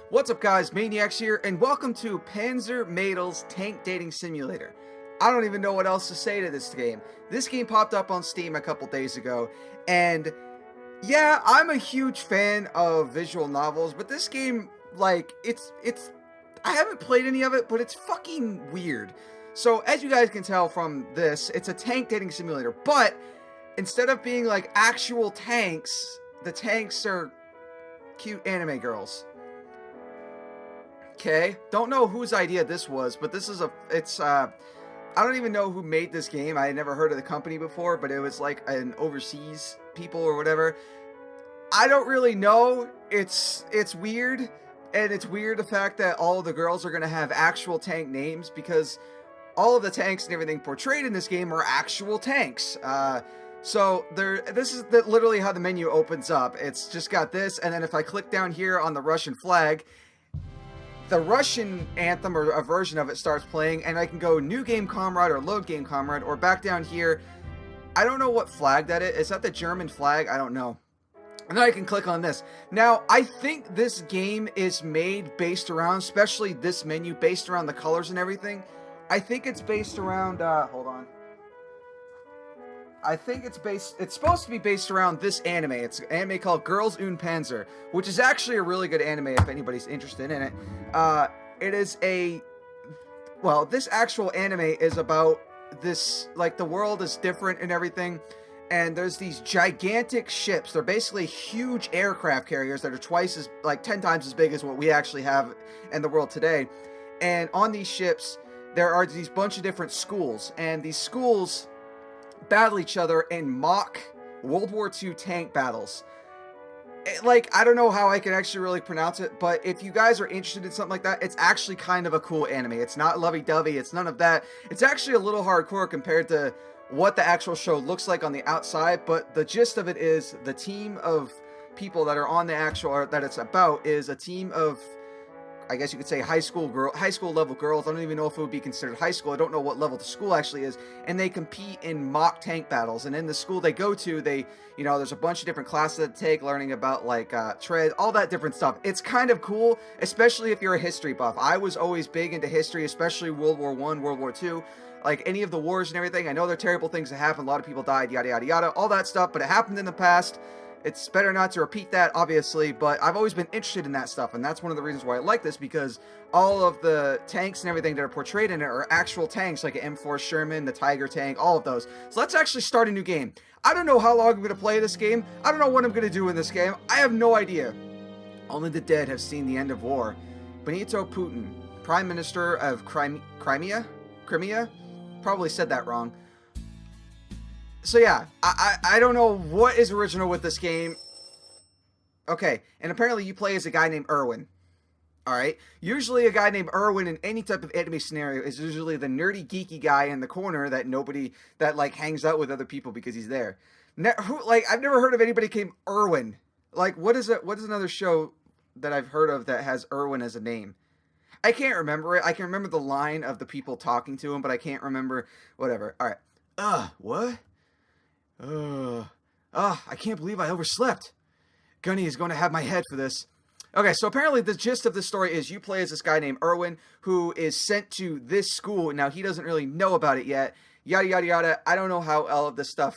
What's up guys, Maniacs here, and welcome to Panzermadels Tank Dating Simulator. I don't even know what else to say to this game. This game popped up on Steam a couple days ago, and yeah, I'm a huge fan of visual novels, but this game, like, I haven't played any of it, but it's fucking weird. So, as you guys can tell from this, it's a tank dating simulator, but instead of being like actual tanks, the tanks are cute anime girls. Okay, don't know whose idea this was, but this is I don't even know who made this game. I had never heard of the company before, but it was like an overseas people or whatever. I don't really know. It's weird, and it's weird the fact that all of the girls are gonna have actual tank names, because all of the tanks and everything portrayed in this game are actual tanks. So this is literally how the menu opens up. It's just got this, and then if I click down here on the Russian flag, the Russian anthem or a version of it starts playing, and I can go new game comrade or load game comrade, or back down here. I don't know what flag that is. Is that the German flag? I don't know. And then I can click on this. Now, I think this game is made based around, especially this menu, based around the colors and everything. I think it's based around, hold on. I think it's supposed to be based around this anime. It's an anime called Girls und Panzer, which is actually a really good anime if anybody's interested in it. It is this actual anime is about this, like, the world is different and everything, and there's these gigantic ships. They're basically huge aircraft carriers that are 10 times as big as what we actually have in the world today. And on these ships, there are these bunch of different schools, and these schools battle each other in mock World War II tank battles. Like, I don't know how I can actually really pronounce it, but if you guys are interested in something like that, it's actually kind of a cool anime. It's not lovey-dovey, it's none of that. It's actually a little hardcore compared to what the actual show looks like on the outside, but the gist of it is the team of people that are on the actual, or that it's about, is a team of, I guess you could say, high school level girls. I don't even know if it would be considered high school. I don't know what level the school actually is. And they compete in mock tank battles. And in the school they go to, there's a bunch of different classes that they take, learning about like TREADS, all that different stuff. It's kind of cool, especially if you're a history buff. I was always big into history, especially World War I, World War II. Like any of the wars and everything. I know they're terrible things that happen. A lot of people died, yada, yada, yada, all that stuff. But it happened in the past. It's better not to repeat that, obviously, but I've always been interested in that stuff, and that's one of the reasons why I like this, because all of the tanks and everything that are portrayed in it are actual tanks, like an M4 Sherman, the Tiger tank, all of those. So let's actually start a new game. I don't know how long I'm going to play this game. I don't know what I'm going to do in this game. I have no idea. Only the dead have seen the end of war. Benito Putin, Prime Minister of Crimea? Probably said that wrong. So yeah, I don't know what is original with this game. Okay, and apparently you play as a guy named Erwin. Alright, usually a guy named Erwin in any type of anime scenario is usually the nerdy, geeky guy in the corner that like hangs out with other people because he's there. I've never heard of anybody named Erwin. Like, what is another show that I've heard of that has Erwin as a name? I can't remember it. I can remember the line of the people talking to him, but I can't remember whatever. Alright. What? I can't believe I overslept. Gunny is going to have my head for this. Okay, so apparently the gist of this story is you play as this guy named Erwin, who is sent to this school. Now, he doesn't really know about it yet. Yada, yada, yada. I don't know how all of this stuff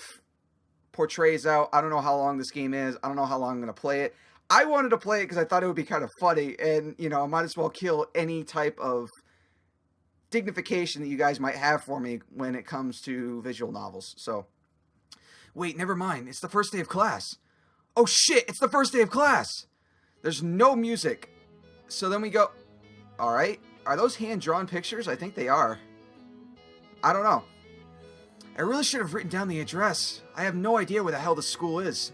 portrays out. I don't know how long this game is. I don't know how long I'm going to play it. I wanted to play it because I thought it would be kind of funny, and, I might as well kill any type of dignification that you guys might have for me when it comes to visual novels. So, wait, never mind. It's the first day of class. Oh shit, it's the first day of class. There's no music. So then we go, alright. Are those hand-drawn pictures? I think they are. I don't know. I really should have written down the address. I have no idea where the hell the school is.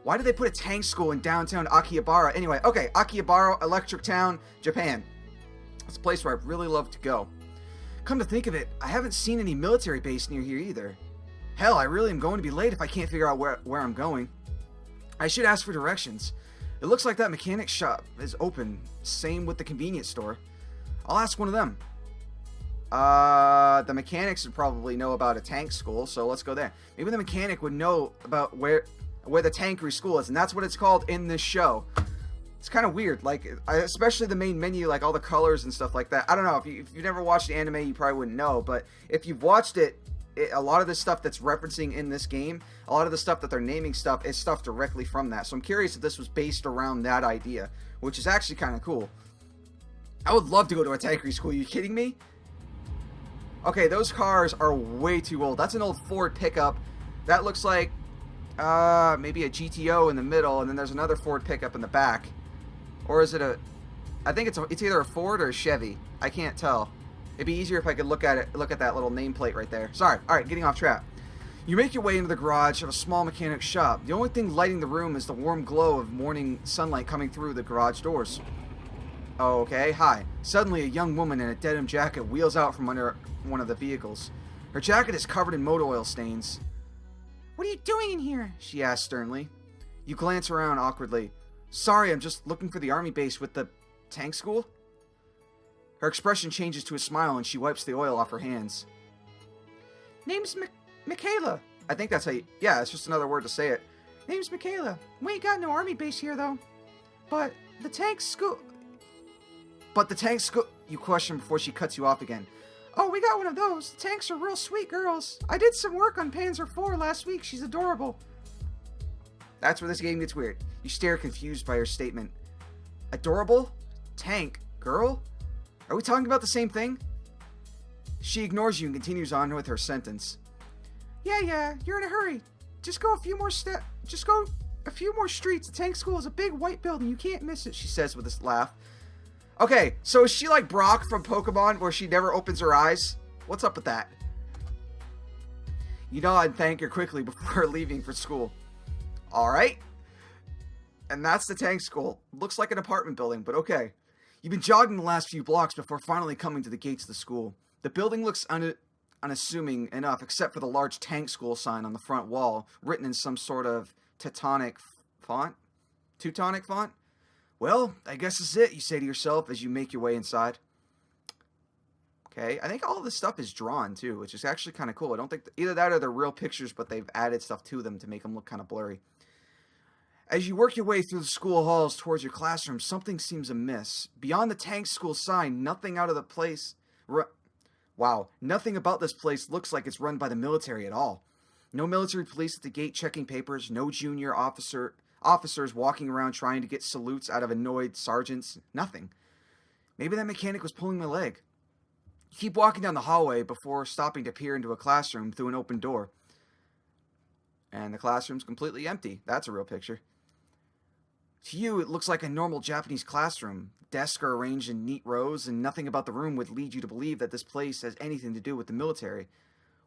Why did they put a tank school in downtown Akihabara? Anyway, okay, Akihabara, Electric Town, Japan. It's a place where I'd really love to go. Come to think of it, I haven't seen any military base near here either. Hell, I really am going to be late if I can't figure out where I'm going. I should ask for directions. It looks like that mechanic shop is open. Same with the convenience store. I'll ask one of them. The mechanics would probably know about a tank school, so let's go there. Maybe the mechanic would know about where the tankery school is, and that's what it's called in this show. It's kind of weird, like, especially the main menu, like all the colors and stuff like that. I don't know, if you've never watched the anime, you probably wouldn't know, but if you've watched it, a lot of the stuff that's referencing in this game, a lot of the stuff that they're naming stuff is stuff directly from that. So I'm curious if this was based around that idea, which is actually kind of cool. I would love to go to a tankery school. Are you kidding me? Okay, those cars are way too old. That's an old Ford pickup. That looks like maybe a GTO in the middle, and then there's another Ford pickup in the back. Or is it a... I think it's either a Ford or a Chevy. I can't tell. It'd be easier if I could look at that little nameplate right there. Sorry. Alright, getting off track. You make your way into the garage of a small mechanic shop. The only thing lighting the room is the warm glow of morning sunlight coming through the garage doors. Okay, hi. Suddenly, a young woman in a denim jacket wheels out from under one of the vehicles. Her jacket is covered in motor oil stains. "What are you doing in here?" she asks sternly. You glance around awkwardly. "Sorry, I'm just looking for the army base with the tank school." Her expression changes to a smile and she wipes the oil off her hands. "Name's Michaela." I think that's how you... Yeah, it's just another word to say it. "Name's Michaela. We ain't got no army base here, though. But the tank school... You question before she cuts you off again. "Oh, we got one of those. The tanks are real sweet girls. I did some work on Panzer IV last week. She's adorable." That's where this game gets weird. You stare confused by her statement. Adorable? Tank? Girl? Are we talking about the same thing? She ignores you and continues on with her sentence. Yeah, you're in a hurry. Just go a few more streets. The tank school is a big white building. You can't miss it," she says with a laugh. Okay, so is she like Brock from Pokemon where she never opens her eyes? What's up with that? You nod and thank her quickly before leaving for school. Alright. And that's the tank school. Looks like an apartment building, but okay. You've been jogging the last few blocks before finally coming to the gates of the school. The building looks unassuming enough, except for the large tank school sign on the front wall, written in some sort of Teutonic font? Well, I guess this is it, you say to yourself as you make your way inside. Okay, I think all of this stuff is drawn too, which is actually kind of cool. I don't think either that or they're real pictures, but they've added stuff to them to make them look kind of blurry. As you work your way through the school halls towards your classroom, something seems amiss. Beyond the tank school sign, nothing out of the place... Wow, nothing about this place looks like it's run by the military at all. No military police at the gate checking papers, no junior officers walking around trying to get salutes out of annoyed sergeants, nothing. Maybe that mechanic was pulling my leg. You keep walking down the hallway before stopping to peer into a classroom through an open door. And the classroom's completely empty. That's a real picture. To you, it looks like a normal Japanese classroom. Desks are arranged in neat rows, and nothing about the room would lead you to believe that this place has anything to do with the military.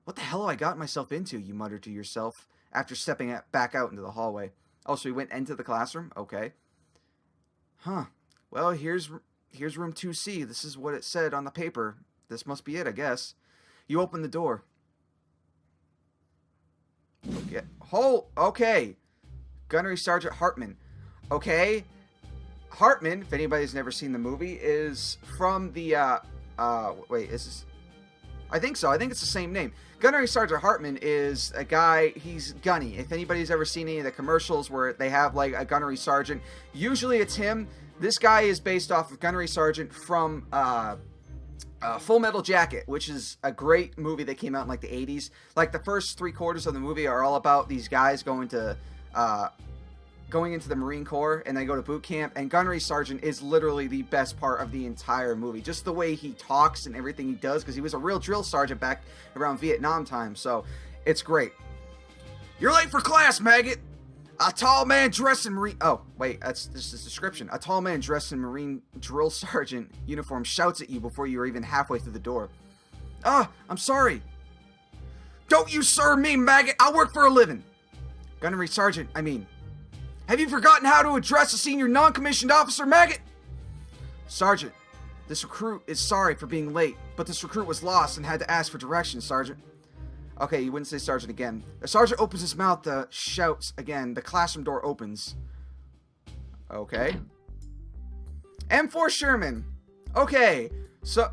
What the hell have I got myself into, you mutter to yourself, after stepping back out into the hallway. Oh, so we went into the classroom? Okay. Huh. Well, here's room 2C. This is what it said on the paper. This must be it, I guess. You open the door. Okay. Gunnery Sergeant Hartman. Okay. Hartman, if anybody's never seen the movie, is from the, wait, is this... I think so. I think it's the same name. Gunnery Sergeant Hartman is a guy, he's gunny. If anybody's ever seen any of the commercials where they have, like, a gunnery sergeant, usually it's him. This guy is based off of Gunnery Sergeant from, Full Metal Jacket, which is a great movie that came out in, like, the 80s. Like, the first 3/4 of the movie are all about these guys going into the Marine Corps, and they go to boot camp, and Gunnery Sergeant is literally the best part of the entire movie. Just the way he talks and everything he does, because he was a real drill sergeant back around Vietnam time, so it's great. You're late for class, maggot! A tall man dressed in Marine... Oh, wait, that's just his description. A tall man dressed in Marine drill sergeant uniform shouts at you before you're even halfway through the door. I'm sorry. Don't you sir me, maggot! I work for a living! Gunnery Sergeant, I mean... Have you forgotten how to address a senior non-commissioned officer, maggot? Sergeant, this recruit is sorry for being late, but this recruit was lost and had to ask for directions, Sergeant. Okay, you wouldn't say Sergeant again. The Sergeant opens his mouth to shouts again. The classroom door opens. Okay. M4 Sherman. Okay, so...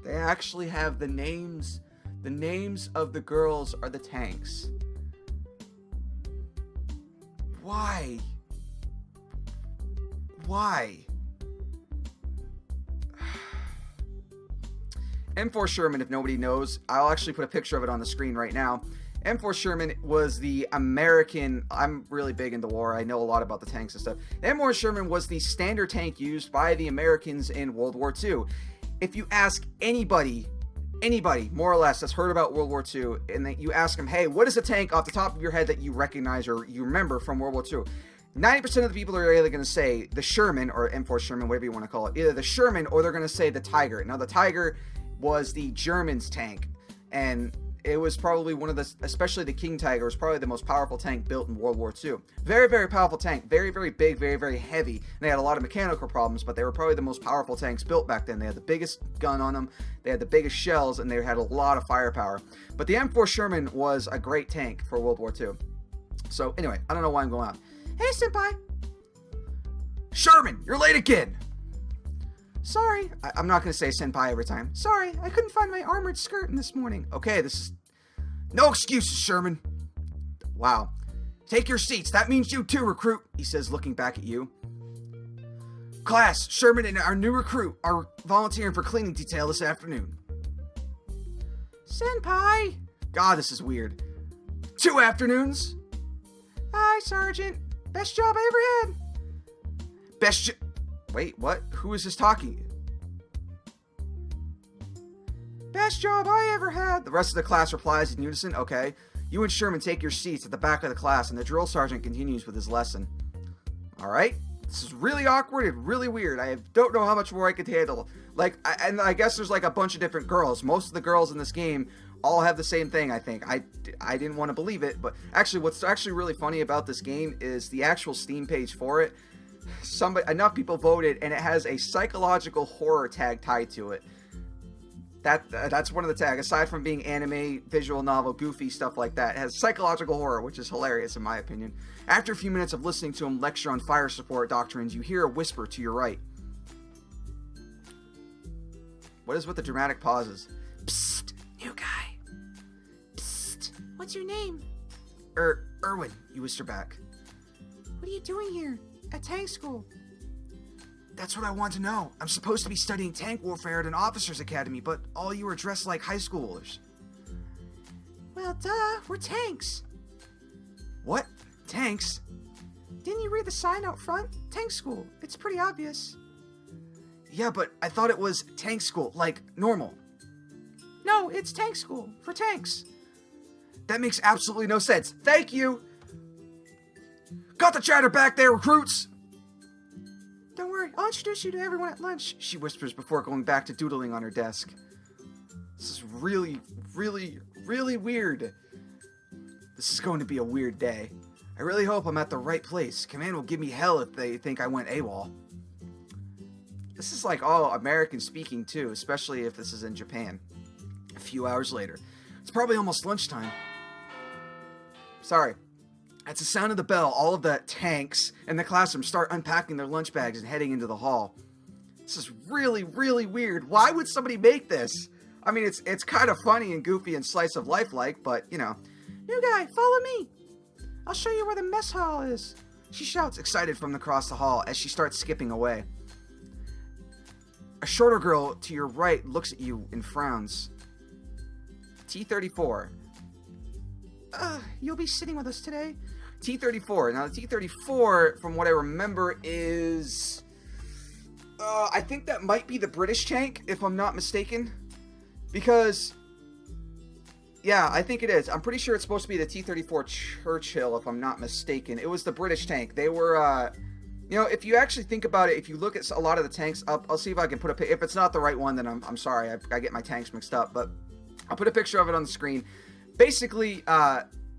They actually have the names. The names of the girls are the tanks. Why? Why? M4 Sherman, if nobody knows, I'll actually put a picture of it on the screen right now. M4 Sherman was the American, I'm really big into war, I know a lot about the tanks and stuff. M4 Sherman was the standard tank used by the Americans in World War II. If you ask anybody, more or less, that's heard about World War II, and that you ask them, hey, what is a tank off the top of your head that you recognize or you remember from World War II? 90% of the people are either going to say the Sherman, or M4 Sherman, whatever you want to call it, either the Sherman or they're going to say the Tiger. Now, the Tiger was the Germans' tank, and it was probably one of the, especially the King Tiger, was probably the most powerful tank built in World War II. Very, very powerful tank. Very, very big, very, very heavy. And they had a lot of mechanical problems, but they were probably the most powerful tanks built back then. They had the biggest gun on them, they had the biggest shells, and they had a lot of firepower. But the M4 Sherman was a great tank for World War II. So anyway, I don't know why I'm going on. Hey, Senpai! Sherman, you're late again! Sorry, I'm not going to say senpai every time. Sorry, I couldn't find my armored skirt this morning. Okay, this is... No excuses, Sherman. Wow. Take your seats. That means you too, recruit, he says, looking back at you. Class, Sherman and our new recruit are volunteering for cleaning detail this afternoon. Senpai! God, this is weird. 2 afternoons? Hi, Sergeant. Best job I ever had. Wait, what? Who is this talking? Best job I ever had. The rest of the class replies in unison. Okay. You and Sherman take your seats at the back of the class, and the drill sergeant continues with his lesson. Alright. This is really awkward and really weird. I don't know how much more I could handle. And I guess there's like a bunch of different girls. Most of the girls in this game all have the same thing, I think. I didn't want to believe it, but actually what's actually really funny about this game is the actual Steam page for it. Enough people voted, and it has a psychological horror tag tied to it. That's one of the tags. Aside from being anime, visual novel, goofy stuff like that, it has psychological horror, which is hilarious in my opinion. After a few minutes of listening to him lecture on fire support doctrines, you hear a whisper to your right. What is with the dramatic pauses? Psst, new guy. Psst, what's your name? Erwin, you whisper back. What are you doing here? At tank school. That's what I want to know. I'm supposed to be studying tank warfare at an officer's academy, but all you are dressed like high schoolers. Well, duh, we're tanks. What? Tanks? Didn't you read the sign out front? Tank school. It's pretty obvious. Yeah, but I thought it was tank school, like normal. No, it's tank school, for tanks. That makes absolutely no sense. Thank you! Got the chatter back there, recruits! Don't worry, I'll introduce you to everyone at lunch, she whispers before going back to doodling on her desk. This is really, really, really weird. This is going to be a weird day. I really hope I'm at the right place. Command will give me hell if they think I went AWOL. This is like all American speaking too, especially if this is in Japan. A few hours later. It's probably almost lunchtime. Sorry. At the sound of the bell, all of the tanks in the classroom start unpacking their lunch bags and heading into the hall. This is really, really weird. Why would somebody make this? I mean, it's kind of funny and goofy and slice of life-like, but, you know. New guy, follow me. I'll show you where the mess hall is. She shouts, excited from across the hall as she starts skipping away. A shorter girl to your right looks at you and frowns. T-34. You'll be sitting with us today. T-34. Now, the T-34, from what I remember, is... I think that might be the British tank, if I'm not mistaken. Because... yeah, I think it is. I'm pretty sure it's supposed to be the T-34 Churchill, if I'm not mistaken. It was the British tank. They were, you know, if you actually think about it, if you look at a lot of the tanks, I'll see if I can put a... if it's not the right one, then I'm sorry. I get my tanks mixed up. But I'll put a picture of it on the screen. Basically,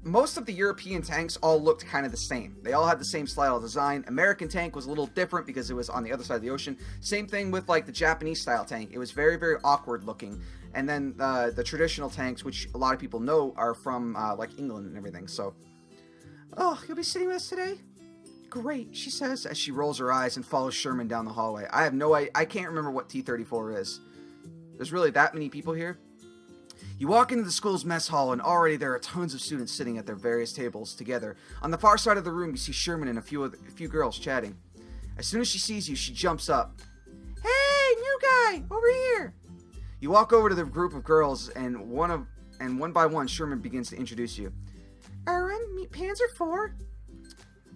most of the European tanks all looked kind of the same. They all had the same style design. American tank was a little different because it was on the other side of the ocean. Same thing with like the Japanese style tank. It was very, very awkward looking. And then the traditional tanks, which a lot of people know, are from like England and everything. So, oh, you'll be sitting with us today? Great, she says as she rolls her eyes and follows Sherman down the hallway. I have no idea. I can't remember what T-34 is. There's really that many people here? You walk into the school's mess hall, and already there are tons of students sitting at their various tables together. On the far side of the room, you see Sherman and a few girls chatting. As soon as she sees you, she jumps up. Hey, new guy, over here. You walk over to the group of girls, and one by one, Sherman begins to introduce you. Erwin, meet Panzer 4.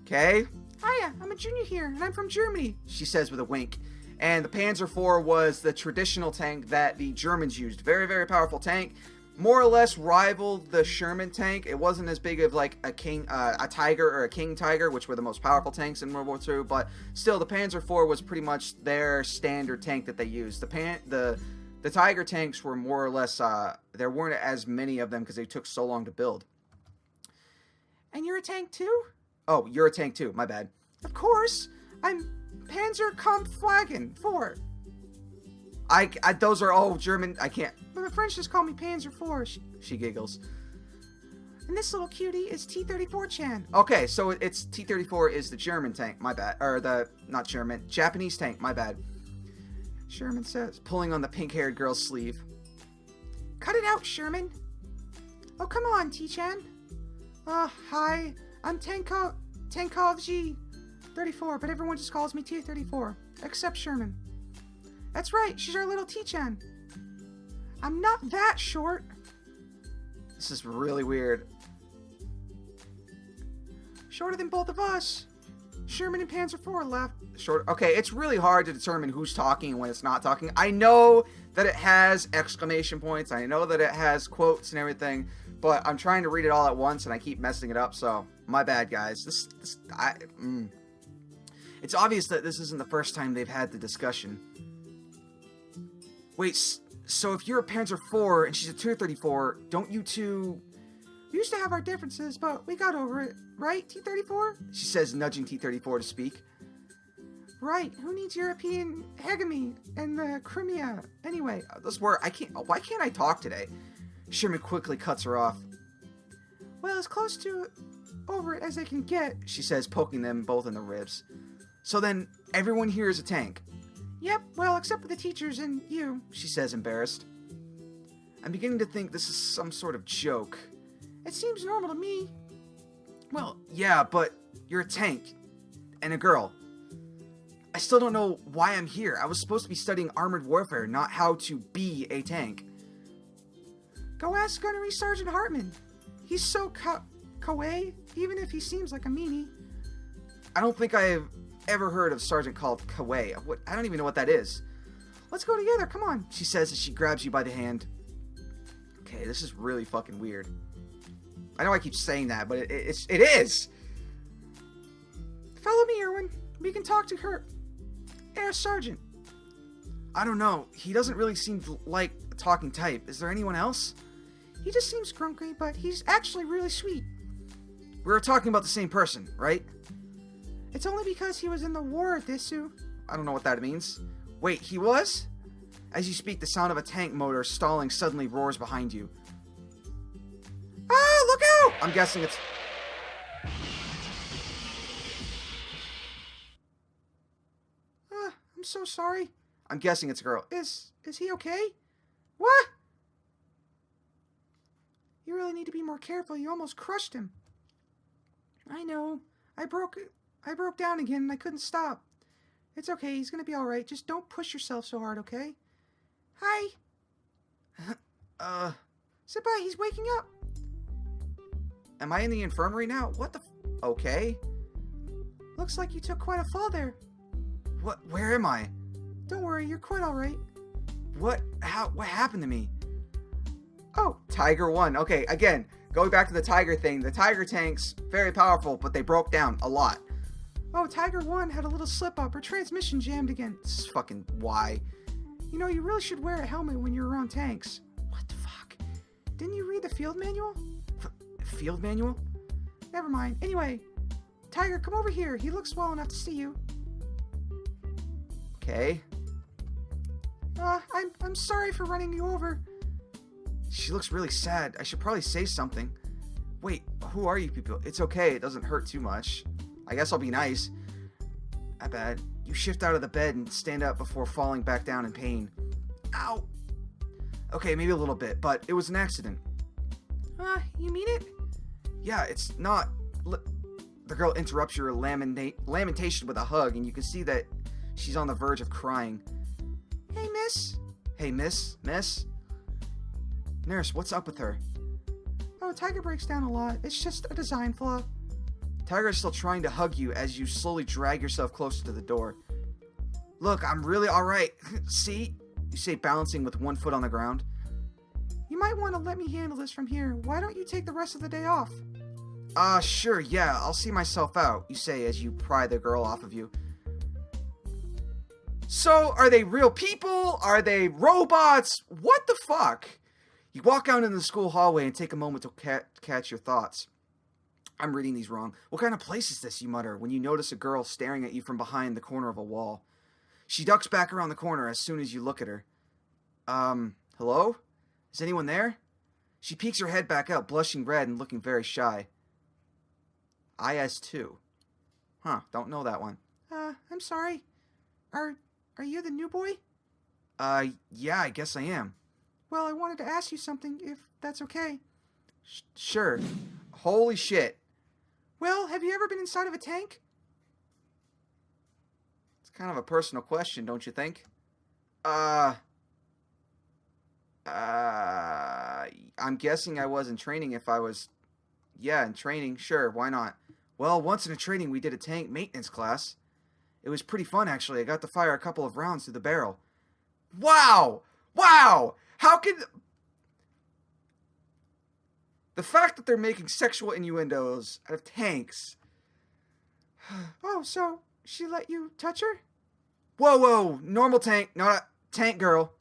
Okay. Hiya, I'm a junior here, and I'm from Germany, she says with a wink. And the Panzer IV was the traditional tank that the Germans used. Very, very powerful tank. More or less rivaled the Sherman tank. It wasn't as big of like a Tiger or a King Tiger, which were the most powerful tanks in World War II. But still, the Panzer IV was pretty much their standard tank that they used. The Tiger tanks were more or less, there weren't as many of them because they took so long to build. And you're a tank too? Oh, you're a tank too, my bad. Of course, I'm Panzerkampfwagen 4. Those are all German, I can't. But my friends just call me Panzer 4, she giggles. And this little cutie is T-34-chan. Okay, so it's T-34 is the German tank, my bad. Or not German, Japanese tank, my bad. Sherman says, pulling on the pink-haired girl's sleeve. Cut it out, Sherman. Oh, come on, T-chan. Hi, I'm Tankovji 34, but everyone just calls me T-34, except Sherman. That's right, she's our little T-chan. I'm not that short. This is really weird. Shorter than both of us. Sherman and Panzer IV left. Short. Okay, it's really hard to determine who's talking and when it's not talking. I know that it has exclamation points. I know that it has quotes and everything, but I'm trying to read it all at once and I keep messing it up. So my bad, guys. It's obvious that this isn't the first time they've had the discussion. Wait, so if you're a Panzer IV and she's a T-34, don't you two... We used to have our differences, but we got over it, right, T-34? She says, nudging T-34 to speak. Right, who needs European hegemony and the Crimea? Anyway, why can't I talk today? Sherman quickly cuts her off. Well, as close to over it as I can get, she says, poking them both in the ribs. So then, everyone here is a tank. Yep, well, except for the teachers and you, she says, embarrassed. I'm beginning to think this is some sort of joke. It seems normal to me. Well, yeah, but you're a tank. And a girl. I still don't know why I'm here. I was supposed to be studying armored warfare, not how to be a tank. Go ask Gunnery Sergeant Hartman. He's so kawaii, even if he seems like a meanie. I don't think I have ever heard of Sergeant called kawaii. I don't even know what that is. Let's go together, come on, she says as she grabs you by the hand. Okay, this is really fucking weird. I know I keep saying that, but it is. Follow me, Erwin. We can talk to her. Air Sergeant. I don't know. He doesn't really seem like a talking type. Is there anyone else? He just seems grumpy, but he's actually really sweet. We were talking about the same person, right? It's only because he was in the war, Desu. I don't know what that means. Wait, he was? As you speak, the sound of a tank motor stalling suddenly roars behind you. Ah, look out! I'm guessing it's... I'm so sorry. I'm guessing it's a girl. Is he okay? What? You really need to be more careful. You almost crushed him. I know. I broke down again and I couldn't stop. It's okay. He's gonna be alright. Just don't push yourself so hard, okay? Hi. Senpai, he's waking up. Am I in the infirmary now? What the okay. Looks like you took quite a fall there. What? Where am I? Don't worry, you're quite alright. What happened to me? Oh, Tiger 1. Okay, again, going back to the Tiger thing. The Tiger tanks, very powerful, but they broke down a lot. Oh, Tiger 1 had a little slip-up. Her transmission jammed again. This is fucking why. You know, you really should wear a helmet when you're around tanks. What the fuck? Didn't you read the field manual? Field manual? Never mind. Anyway, Tiger, come over here. He looks well enough to see you. Okay. I'm sorry for running you over. She looks really sad. I should probably say something. Wait, who are you people? It's okay. It doesn't hurt too much. I guess I'll be nice. I bet. You shift out of the bed and stand up before falling back down in pain. Ow. Okay, maybe a little bit, but it was an accident. You mean it? Yeah, it's not... The girl interrupts your lamentation with a hug, and you can see that she's on the verge of crying. Hey, miss. Hey, miss. Nurse, what's up with her? Oh, Tiger breaks down a lot. It's just a design flaw. Tiger is still trying to hug you as you slowly drag yourself closer to the door. Look, I'm really alright. See? You say, balancing with one foot on the ground. You might want to let me handle this from here. Why don't you take the rest of the day off? Sure, yeah, I'll see myself out, you say as you pry the girl off of you. So, are they real people? Are they robots? What the fuck? You walk out into the school hallway and take a moment to catch your thoughts. I'm reading these wrong. What kind of place is this, you mutter, when you notice a girl staring at you from behind the corner of a wall. She ducks back around the corner as soon as you look at her. Hello? Is anyone there? She peeks her head back out, blushing red and looking very shy. IS-2. Huh, don't know that one. I'm sorry. Are you the new boy? Yeah, I guess I am. Well, I wanted to ask you something, if that's okay. Sure. Holy shit. Well, have you ever been inside of a tank? It's kind of a personal question, don't you think? I'm guessing I was in training if I was... Yeah, in training, sure, why not? Well, once in a training we did a tank maintenance class. It was pretty fun, actually. I got to fire a couple of rounds through the barrel. Wow! Wow! How could... The fact that they're making sexual innuendos out of tanks. Oh, so she let you touch her? Whoa, normal tank, not a tank girl.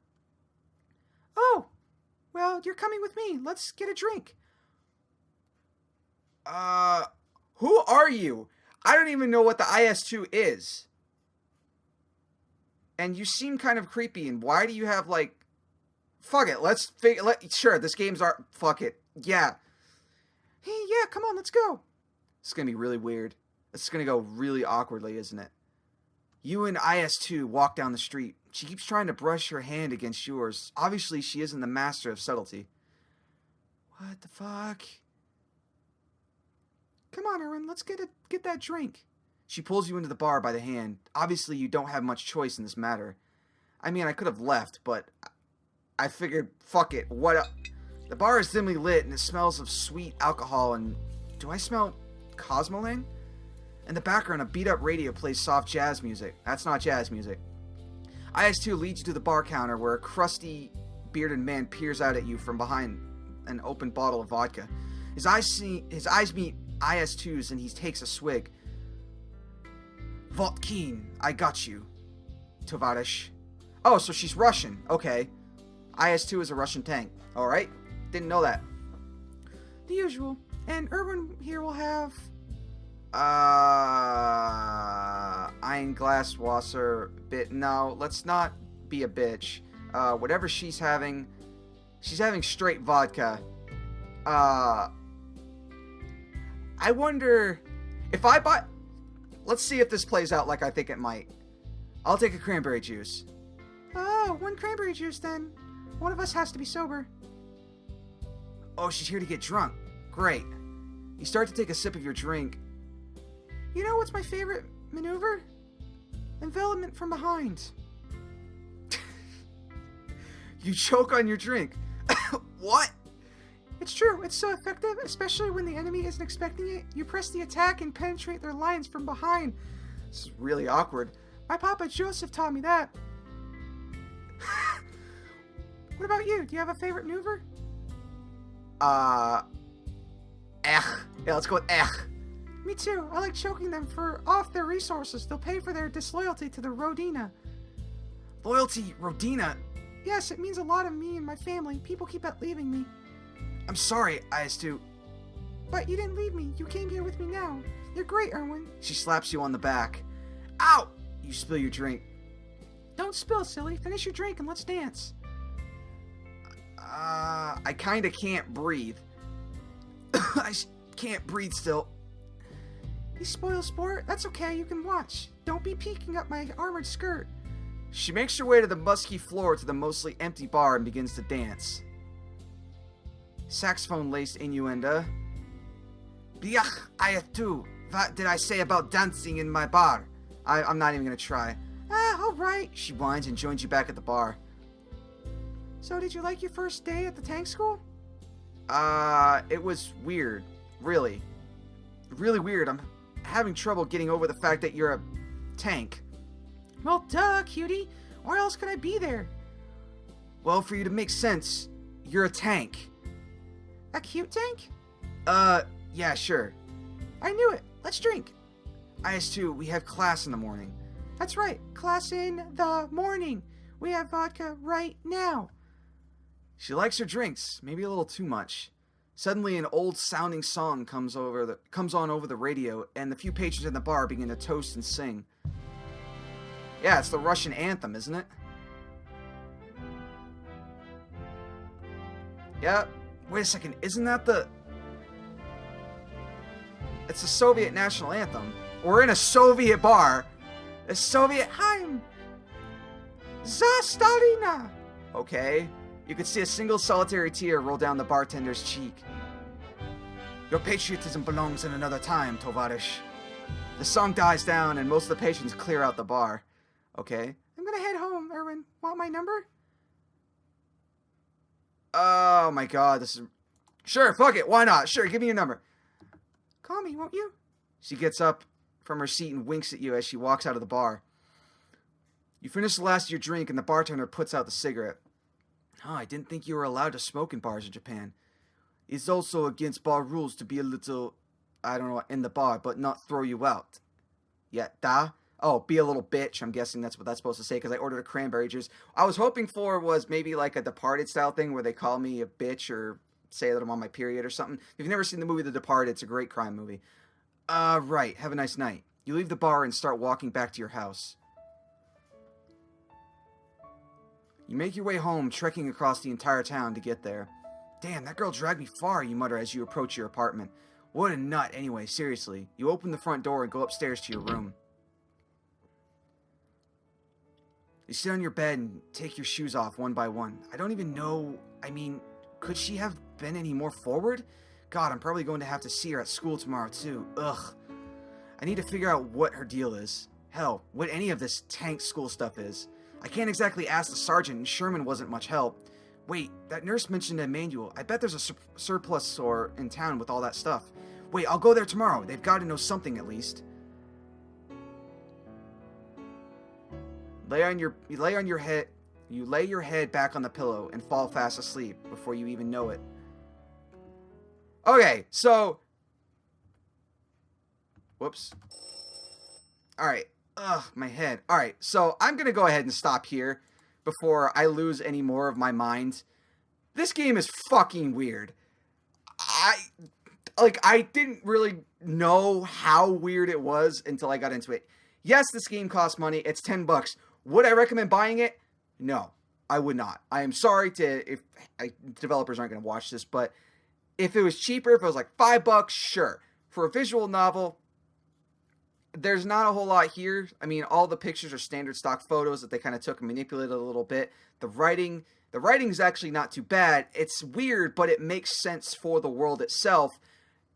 Oh, well, you're coming with me. Let's get a drink. Who are you? I don't even know what the IS-2 is. And you seem kind of creepy, and why do you have, like... Fuck it, sure, this game's art... Fuck it, yeah. Hey, yeah, come on, let's go. It's gonna be really weird. It's gonna go really awkwardly, isn't it? You and IS-2 walk down the street. She keeps trying to brush her hand against yours. Obviously, she isn't the master of subtlety. What the fuck? Come on, Erwin, let's get that drink. She pulls you into the bar by the hand. Obviously, you don't have much choice in this matter. I mean, I could have left, but I figured, fuck it, The bar is dimly lit, and it smells of sweet alcohol, and... Do I smell Cosmoline? In the background, a beat-up radio plays soft jazz music. That's not jazz music. IS-2 leads you to the bar counter, where a crusty, bearded man peers out at you from behind an open bottle of vodka. His eyes meet IS-2's, and he takes a swig. Vodkin, I got you, Tovarish. Oh, so she's Russian. Okay. IS-2 is a Russian tank. Alright. Didn't know that. The usual. And Erwin here will have... Einglaswasser bit. No, let's not be a bitch. Whatever she's having straight vodka. I wonder if I buy... Let's see if this plays out like I think it might. I'll take a cranberry juice. Oh, one cranberry juice then. One of us has to be sober. Oh, she's here to get drunk. Great. You start to take a sip of your drink. You know what's my favorite maneuver? Envelopment from behind. You choke on your drink. What? It's true. It's so effective, especially when the enemy isn't expecting it. You press the attack and penetrate their lines from behind. This is really awkward. My Papa Joseph taught me that. What about you? Do you have a favorite maneuver? Yeah, let's go with Me too. I like choking them off their resources. They'll pay for their disloyalty to the Rodina. Loyalty, Rodina? Yes, it means a lot to me and my family. People keep leaving me. I'm sorry, IS-2. But you didn't leave me. You came here with me now. You're great, Erwin. She slaps you on the back. Ow! You spill your drink. Don't spill, silly. Finish your drink and let's dance. I kinda can't breathe. I can't breathe still. You spoil sport? That's okay, you can watch. Don't be peeking up my armored skirt. She makes her way to the musky floor to the mostly empty bar and begins to dance. Saxophone-laced innuendo. Biach, IS-2. What did I say about dancing in my bar? I'm not even gonna try. Alright, she whines and joins you back at the bar. So did you like your first day at the tank school? It was weird. Really. Really weird. I'm having trouble getting over the fact that you're a tank. Well, duh, cutie. Why else could I be there? Well, for you to make sense, you're a tank. A cute tank? Yeah, sure. I knew it. Let's drink. IS2, we have class in the morning. That's right. Class in the morning. We have vodka right now. She likes her drinks, maybe a little too much. Suddenly, an old-sounding song comes on over the radio, and the few patrons in the bar begin to toast and sing. Yeah, it's the Russian anthem, isn't it? Yeah. Wait a second, isn't that the... It's the Soviet national anthem. We're in a Soviet bar. A Soviet hymn. Za Stalina. Okay. You could see a single solitary tear roll down the bartender's cheek. Your patriotism belongs in another time, Tovarish. The song dies down and most of the patrons clear out the bar. Okay. I'm gonna head home, Erwin. Want my number? Oh my god, this is... Sure, fuck it, why not? Sure, give me your number. Call me, won't you? She gets up from her seat and winks at you as she walks out of the bar. You finish the last of your drink and the bartender puts out the cigarette. Oh, I didn't think you were allowed to smoke in bars in Japan. It's also against bar rules to be a little, I don't know, in the bar, but not throw you out. Yeah, da? Oh, be a little bitch. I'm guessing that's what that's supposed to say because I ordered a cranberry juice. I was hoping for was maybe like a Departed style thing where they call me a bitch or say that I'm on my period or something. If you've never seen the movie The Departed, it's a great crime movie. Right. Have a nice night. You leave the bar and start walking back to your house. You make your way home, trekking across the entire town to get there. Damn, that girl dragged me far, you mutter as you approach your apartment. What a nut, anyway, seriously. You open the front door and go upstairs to your room. You sit on your bed and take your shoes off one by one. I don't even know, I mean, could she have been any more forward? God, I'm probably going to have to see her at school tomorrow, too. Ugh. I need to figure out what her deal is. Hell, what any of this tank school stuff is. I can't exactly ask the sergeant, and Sherman wasn't much help. Wait, that nurse mentioned a manual. I bet there's a surplus store in town with all that stuff. Wait, I'll go there tomorrow. They've got to know something at least. You lay your head back on the pillow and fall fast asleep before you even know it. Okay, so... Whoops. Alright. Ugh, my head. Alright, so I'm gonna go ahead and stop here before I lose any more of my mind. This game is fucking weird. I didn't really know how weird it was until I got into it. Yes, this game costs money. It's $10. Would I recommend buying it? No, I would not. I am sorry if developers aren't going to watch this, but if it was cheaper, if it was like $5, sure. For a visual novel, there's not a whole lot here. I mean, all the pictures are standard stock photos that they kind of took and manipulated a little bit. The writing is actually not too bad. It's weird, but it makes sense for the world itself.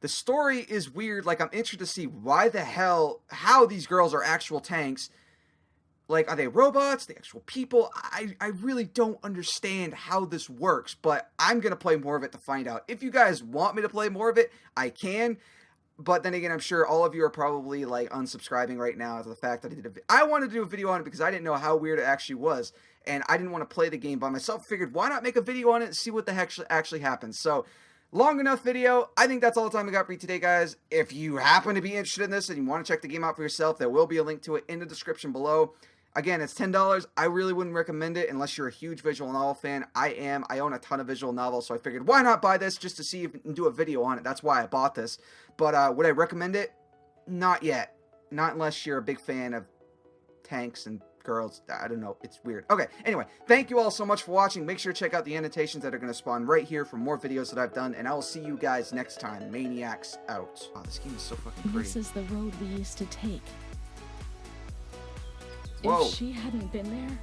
The story is weird. Like, I'm interested to see how these girls are actual tanks. Like, are they robots? The actual people? I really don't understand how this works, but I'm going to play more of it to find out. If you guys want me to play more of it, I can. But then again, I'm sure all of you are probably, like, unsubscribing right now to the fact that I wanted to do a video on it because I didn't know how weird it actually was. And I didn't want to play the game by myself. I figured, why not make a video on it and see what the heck actually happens? So, long enough video. I think that's all the time we got for you today, guys. If you happen to be interested in this and you want to check the game out for yourself, there will be a link to it in the description below. Again, it's $10. I really wouldn't recommend it unless you're a huge visual novel fan. I am. I own a ton of visual novels, so I figured, why not buy this just to see if and do a video on it. That's why I bought this. But would I recommend it? Not yet. Not unless you're a big fan of tanks and girls. I don't know. It's weird. Okay, anyway, thank you all so much for watching. Make sure to check out the annotations that are going to spawn right here for more videos that I've done, and I will see you guys next time. Maniacs out. Wow, this game is so fucking pretty. This is the road we used to take. Whoa. If she hadn't been there,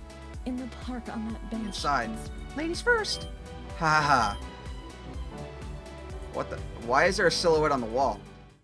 in the park on that bench. Inside. Ladies first. Ha ha. What the? Why is there a silhouette on the wall?